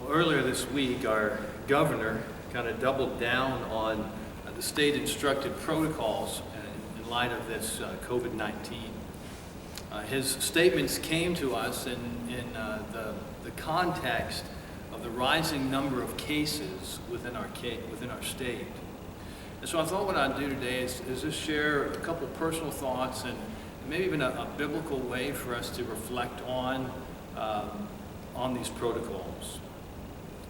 Earlier this week, our governor kind of doubled down on the state-instructed protocols in light of this COVID-19. His statements came to us in the context of the rising number of cases within our state. And so I thought what I'd do today is just share a couple personal thoughts and maybe even a biblical way for us to reflect on these protocols.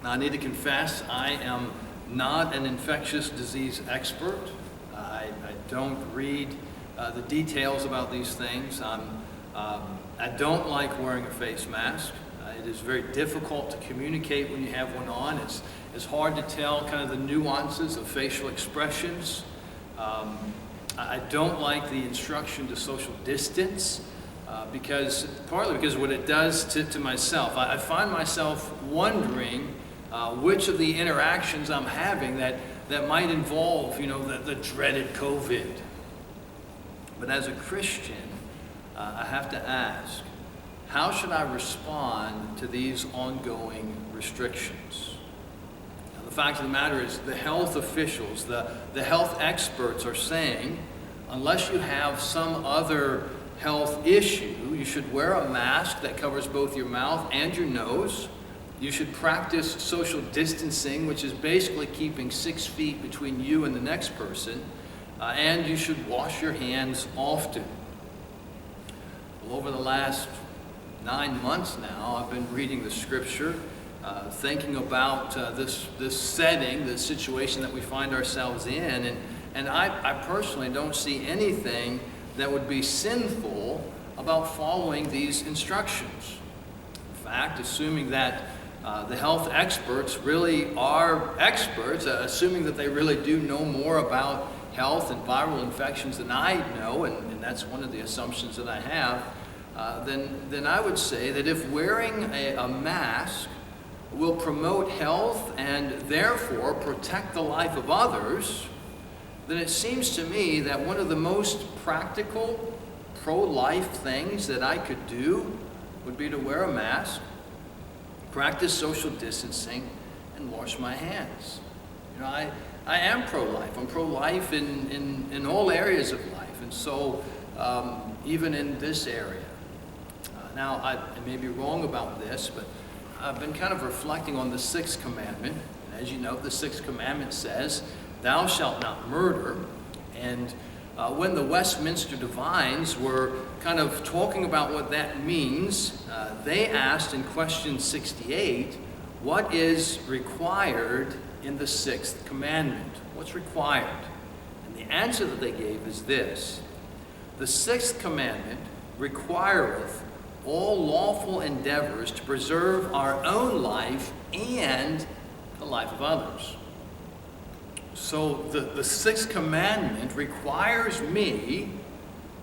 Now, I need to confess, I am not an infectious disease expert. I don't read the details about these things. I don't like wearing a face mask. It is very difficult to communicate when you have one on. It's hard to tell kind of the nuances of facial expressions. I don't like the instruction to social distance partly because of what it does to myself. I find myself wondering which of the interactions I'm having that might involve, the dreaded COVID. But as a Christian, I have to ask, how should I respond to these ongoing restrictions? Now, the fact of the matter is the health officials, the health experts are saying, unless you have some other health issue, you should wear a mask that covers both your mouth and your nose. You should practice social distancing, which is basically keeping 6 feet between you and the next person, and you should wash your hands often. Well, over the last 9 months now, I've been reading the scripture, thinking about this setting, this situation that we find ourselves in, and I personally don't see anything that would be sinful about following these instructions. In fact, assuming that the health experts really are experts, assuming that they really do know more about health and viral infections than I know, and that's one of the assumptions that I have, then I would say that if wearing a mask will promote health and therefore protect the life of others, then it seems to me that one of the most practical pro-life things that I could do would be to wear a mask, practice social distancing, and wash my hands. I am pro-life. I'm pro-life in all areas of life, and so even in this area. Now, I may be wrong about this, but I've been kind of reflecting on the 6th Commandment. And as you know, the 6th Commandment says, "Thou shalt not murder." And when the Westminster Divines were kind of talking about what that means, they asked in question 68, what is required in the 6th Commandment? What's required? And the answer that they gave is this: the 6th Commandment requireth all lawful endeavors to preserve our own life and the life of others. So the 6th Commandment requires me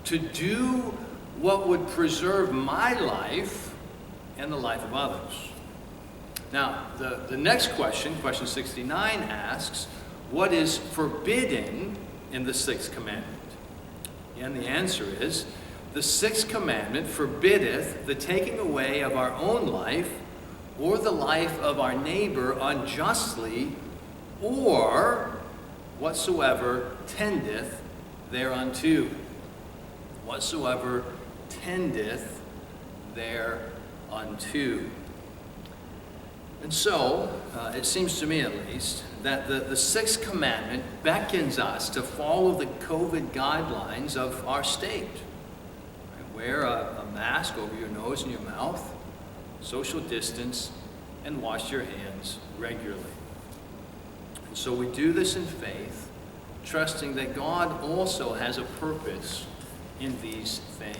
to do what would preserve my life and the life of others. Now, the next question, question 69, asks, what is forbidden in the 6th Commandment? And the answer is, the 6th Commandment forbiddeth the taking away of our own life or the life of our neighbor unjustly, or whatsoever tendeth thereunto. Whatsoever tendeth thereunto. And so, it seems to me at least, that the 6th Commandment beckons us to follow the COVID guidelines of our state. Wear a mask over your nose and your mouth, social distance, and wash your hands regularly. And so we do this in faith, trusting that God also has a purpose in these things.